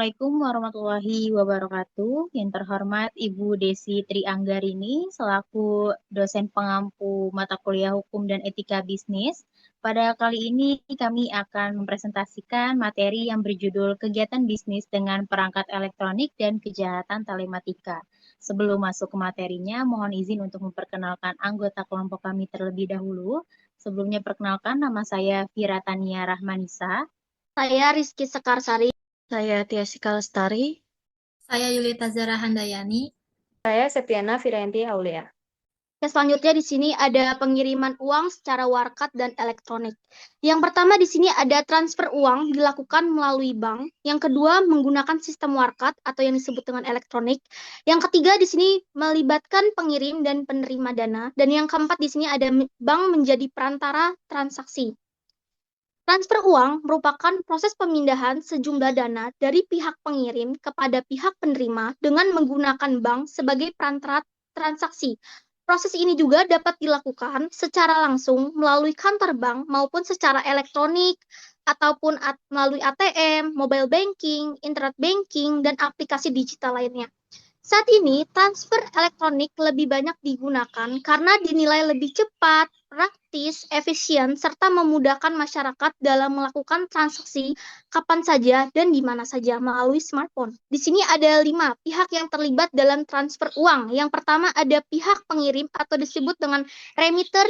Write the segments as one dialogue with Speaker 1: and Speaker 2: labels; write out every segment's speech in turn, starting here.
Speaker 1: Assalamualaikum warahmatullahi wabarakatuh. Yang terhormat Ibu Desi Trianggarini selaku dosen pengampu mata kuliah Hukum dan Etika Bisnis. Pada kali ini kami akan mempresentasikan materi yang berjudul Kegiatan Bisnis dengan Perangkat Elektronik dan Kejahatan Telematika. Sebelum masuk ke materinya, mohon izin untuk memperkenalkan anggota kelompok kami terlebih dahulu. Sebelumnya perkenalkan, nama saya Vira Tania Rahmanisa.
Speaker 2: Saya Rizky Sekarsari.
Speaker 3: Saya Tiasika Lestari.
Speaker 4: Saya Yulita Zara Handayani.
Speaker 5: Saya Septiana Virayanti Aulia.
Speaker 2: Selanjutnya di sini ada pengiriman uang secara warkat dan elektronik. Yang pertama di sini ada transfer uang dilakukan melalui bank. Yang kedua menggunakan sistem warkat atau yang disebut dengan elektronik. Yang ketiga di sini melibatkan pengirim dan penerima dana. Dan yang keempat di sini ada bank menjadi perantara transaksi. Transfer uang merupakan proses pemindahan sejumlah dana dari pihak pengirim kepada pihak penerima dengan menggunakan bank sebagai perantara transaksi. Proses ini juga dapat dilakukan secara langsung melalui kantor bank maupun secara elektronik ataupun melalui ATM, mobile banking, internet banking, dan aplikasi digital lainnya. Saat ini, transfer elektronik lebih banyak digunakan karena dinilai lebih cepat, praktis, efisien, serta memudahkan masyarakat dalam melakukan transaksi kapan saja dan di mana saja melalui smartphone. Di sini ada 5 pihak yang terlibat dalam transfer uang. Yang pertama ada pihak pengirim atau disebut dengan remitter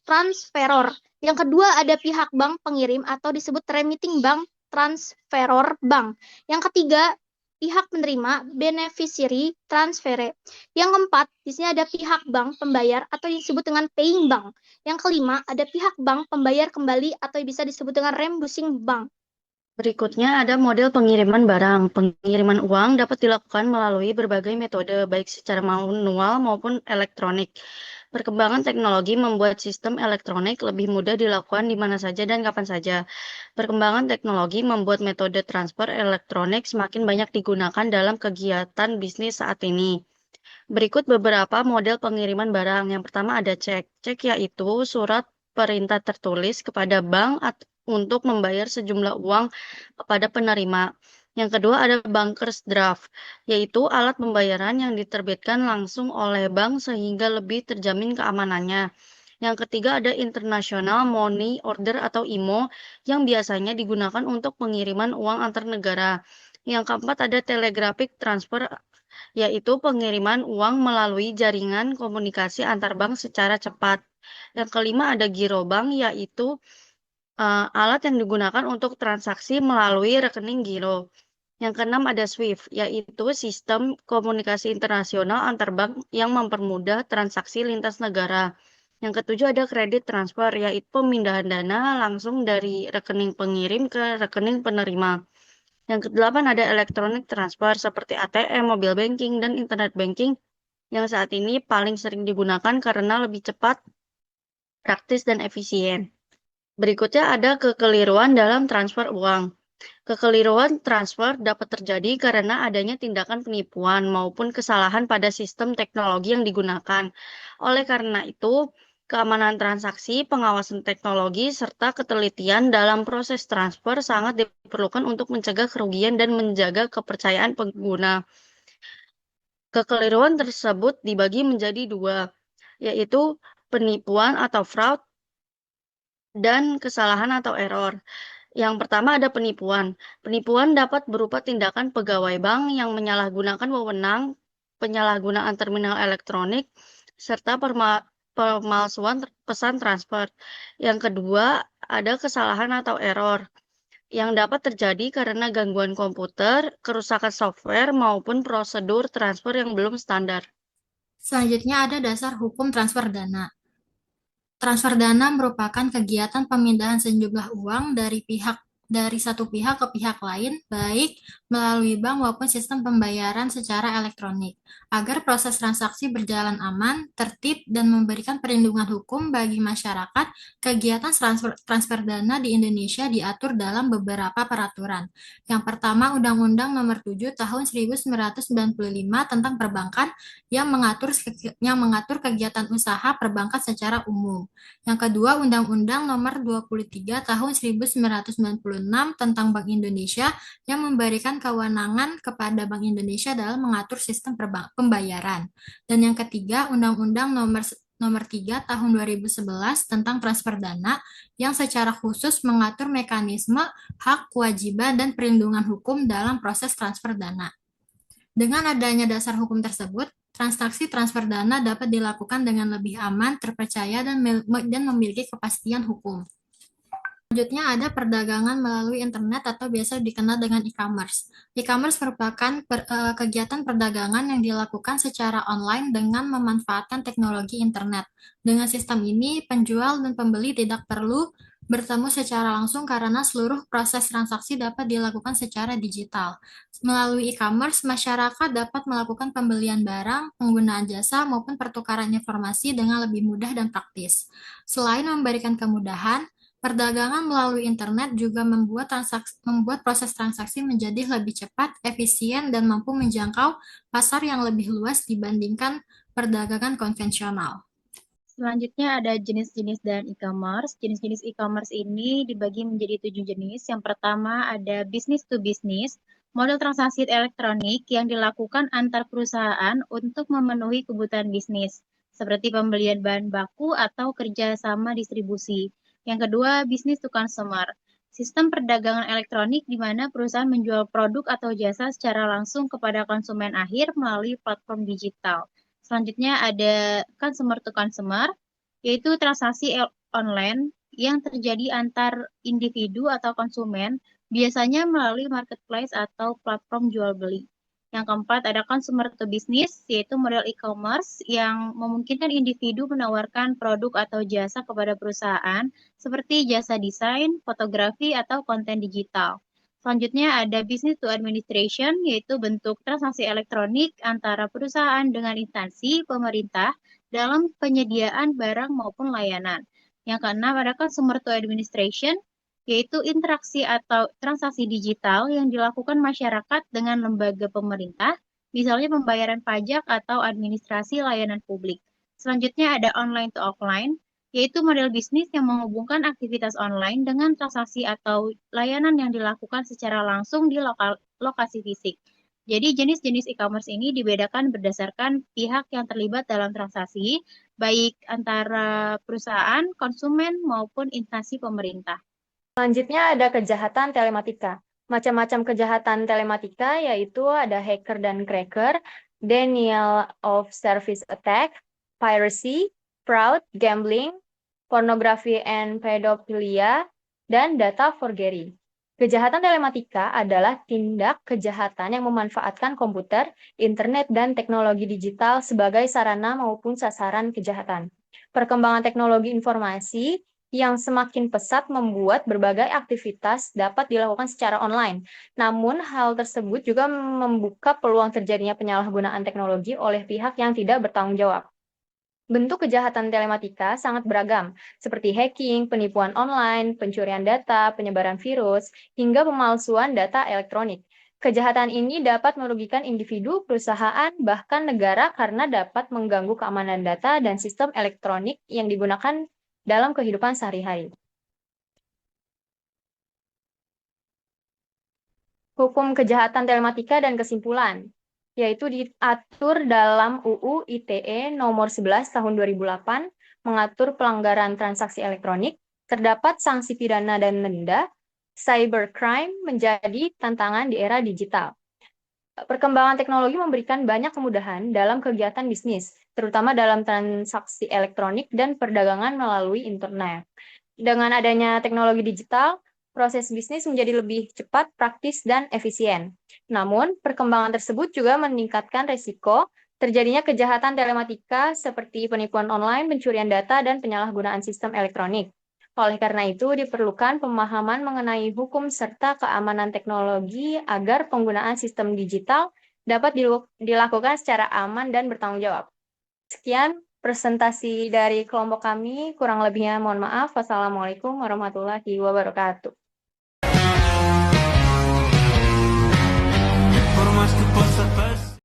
Speaker 2: transferor. Yang kedua ada pihak bank pengirim atau disebut remitting bank transferor bank. Yang ketiga pihak penerima, beneficiary, transfer. Yang keempat, di sini ada pihak bank pembayar atau disebut dengan paying bank. Yang kelima, ada pihak bank pembayar kembali atau bisa disebut dengan reimbursing bank.
Speaker 3: Berikutnya ada model pengiriman barang. Pengiriman uang dapat dilakukan melalui berbagai metode, baik secara manual maupun elektronik. Perkembangan teknologi membuat sistem elektronik lebih mudah dilakukan di mana saja dan kapan saja. Perkembangan teknologi membuat metode transfer elektronik semakin banyak digunakan dalam kegiatan bisnis saat ini. Berikut beberapa model pengiriman barang. Yang pertama ada cek. Cek yaitu surat perintah tertulis kepada bank untuk membayar sejumlah uang kepada penerima. Yang kedua ada bankers draft, yaitu alat pembayaran yang diterbitkan langsung oleh bank sehingga lebih terjamin keamanannya. Yang ketiga ada international money order atau IMO yang biasanya digunakan untuk pengiriman uang antar negara. Yang keempat ada telegraphic transfer, yaitu pengiriman uang melalui jaringan komunikasi antar bank secara cepat. Yang kelima ada girobank, yaitu alat yang digunakan untuk transaksi melalui rekening giro. Yang keenam ada SWIFT, yaitu sistem komunikasi internasional antar bank yang mempermudah transaksi lintas negara. Yang ketujuh ada kredit transfer, yaitu pemindahan dana langsung dari rekening pengirim ke rekening penerima. Yang kedelapan ada electronic transfer seperti ATM, mobile banking, dan internet banking yang saat ini paling sering digunakan karena lebih cepat, praktis, dan efisien. Berikutnya ada kekeliruan dalam transfer uang. Kekeliruan transfer dapat terjadi karena adanya tindakan penipuan maupun kesalahan pada sistem teknologi yang digunakan. Oleh karena itu, keamanan transaksi, pengawasan teknologi, serta ketelitian dalam proses transfer sangat diperlukan untuk mencegah kerugian dan menjaga kepercayaan pengguna. Kekeliruan tersebut dibagi menjadi 2, yaitu penipuan atau fraud dan kesalahan atau error. Yang pertama ada penipuan. Penipuan dapat berupa tindakan pegawai bank yang menyalahgunakan wewenang, penyalahgunaan terminal elektronik, serta pemalsuan pesan transfer. Yang kedua ada kesalahan atau error yang dapat terjadi karena gangguan komputer, kerusakan software, maupun prosedur transfer yang belum standar.
Speaker 4: Selanjutnya ada dasar hukum transfer dana. Transfer dana merupakan kegiatan pemindahan sejumlah uang dari satu pihak ke pihak lain, baik melalui bank maupun sistem pembayaran secara elektronik. agar proses transaksi berjalan aman, tertib, dan memberikan perlindungan hukum bagi masyarakat. Kegiatan transfer dana di Indonesia diatur dalam beberapa peraturan. Yang pertama, Undang-Undang Nomor 7 Tahun 1995 tentang Perbankan yang mengatur kegiatan usaha perbankan secara umum. Yang kedua, Undang-Undang Nomor 23 Tahun 1996 tentang Bank Indonesia yang memberikan kewenangan kepada Bank Indonesia dalam mengatur sistem pembayaran. Dan yang ketiga, Undang-Undang Nomor 3 Tahun 2011 tentang transfer dana yang secara khusus mengatur mekanisme, hak, kewajiban, dan perlindungan hukum dalam proses transfer dana. Dengan adanya dasar hukum tersebut, transaksi transfer dana dapat dilakukan dengan lebih aman, terpercaya, dan memiliki kepastian hukum. Selanjutnya ada perdagangan melalui internet atau biasa dikenal dengan e-commerce. E-commerce merupakan kegiatan perdagangan yang dilakukan secara online dengan memanfaatkan teknologi internet. Dengan sistem ini, penjual dan pembeli tidak perlu bertemu secara langsung karena seluruh proses transaksi dapat dilakukan secara digital. Melalui e-commerce, masyarakat dapat melakukan pembelian barang, penggunaan jasa, maupun pertukaran informasi dengan lebih mudah dan praktis. Selain memberikan kemudahan, perdagangan melalui internet juga membuat proses transaksi menjadi lebih cepat, efisien, dan mampu menjangkau pasar yang lebih luas dibandingkan perdagangan konvensional.
Speaker 1: Selanjutnya ada jenis-jenis dan e-commerce. Jenis-jenis e-commerce ini dibagi menjadi 7 jenis. Yang pertama ada business to business, model transaksi elektronik yang dilakukan antar perusahaan untuk memenuhi kebutuhan bisnis, seperti pembelian bahan baku atau kerjasama distribusi. Yang kedua, business to consumer, sistem perdagangan elektronik di mana perusahaan menjual produk atau jasa secara langsung kepada konsumen akhir melalui platform digital. Selanjutnya ada consumer to consumer, yaitu transaksi online yang terjadi antar individu atau konsumen, biasanya melalui marketplace atau platform jual beli. Yang keempat ada consumer to business, yaitu model e-commerce yang memungkinkan individu menawarkan produk atau jasa kepada perusahaan, seperti jasa desain, fotografi, atau konten digital. Selanjutnya ada business to administration, yaitu bentuk transaksi elektronik antara perusahaan dengan instansi pemerintah dalam penyediaan barang maupun layanan. Yang keenam ada consumer to administration, yaitu interaksi atau transaksi digital yang dilakukan masyarakat dengan lembaga pemerintah, misalnya pembayaran pajak atau administrasi layanan publik. Selanjutnya ada online to offline, yaitu model bisnis yang menghubungkan aktivitas online dengan transaksi atau layanan yang dilakukan secara langsung di lokasi fisik. Jadi jenis-jenis e-commerce ini dibedakan berdasarkan pihak yang terlibat dalam transaksi, baik antara perusahaan, konsumen, maupun instansi pemerintah.
Speaker 5: Selanjutnya ada kejahatan telematika. Macam-macam kejahatan telematika yaitu ada hacker dan cracker, denial of service attack, piracy, fraud, gambling, pornografi and pedophilia, dan data forgery. Kejahatan telematika adalah tindak kejahatan yang memanfaatkan komputer, internet, dan teknologi digital sebagai sarana maupun sasaran kejahatan. Perkembangan teknologi informasi yang semakin pesat membuat berbagai aktivitas dapat dilakukan secara online. Namun, hal tersebut juga membuka peluang terjadinya penyalahgunaan teknologi oleh pihak yang tidak bertanggung jawab. Bentuk kejahatan telematika sangat beragam, seperti hacking, penipuan online, pencurian data, penyebaran virus, hingga pemalsuan data elektronik. Kejahatan ini dapat merugikan individu, perusahaan, bahkan negara karena dapat mengganggu keamanan data dan sistem elektronik yang digunakan dalam kehidupan sehari-hari. Hukum kejahatan telematika dan kesimpulan, yaitu diatur dalam UU ITE nomor 11 tahun 2008, mengatur pelanggaran transaksi elektronik, terdapat sanksi pidana dan denda. Cybercrime menjadi tantangan di era digital. Perkembangan teknologi memberikan banyak kemudahan dalam kegiatan bisnis, terutama dalam transaksi elektronik dan perdagangan melalui internet. Dengan adanya teknologi digital, proses bisnis menjadi lebih cepat, praktis, dan efisien. Namun, perkembangan tersebut juga meningkatkan resiko terjadinya kejahatan telematika seperti penipuan online, pencurian data, dan penyalahgunaan sistem elektronik. Oleh karena itu, diperlukan pemahaman mengenai hukum serta keamanan teknologi agar penggunaan sistem digital dapat dilakukan secara aman dan bertanggung jawab. Sekian presentasi dari kelompok kami, kurang lebihnya mohon maaf. Wassalamualaikum warahmatullahi wabarakatuh.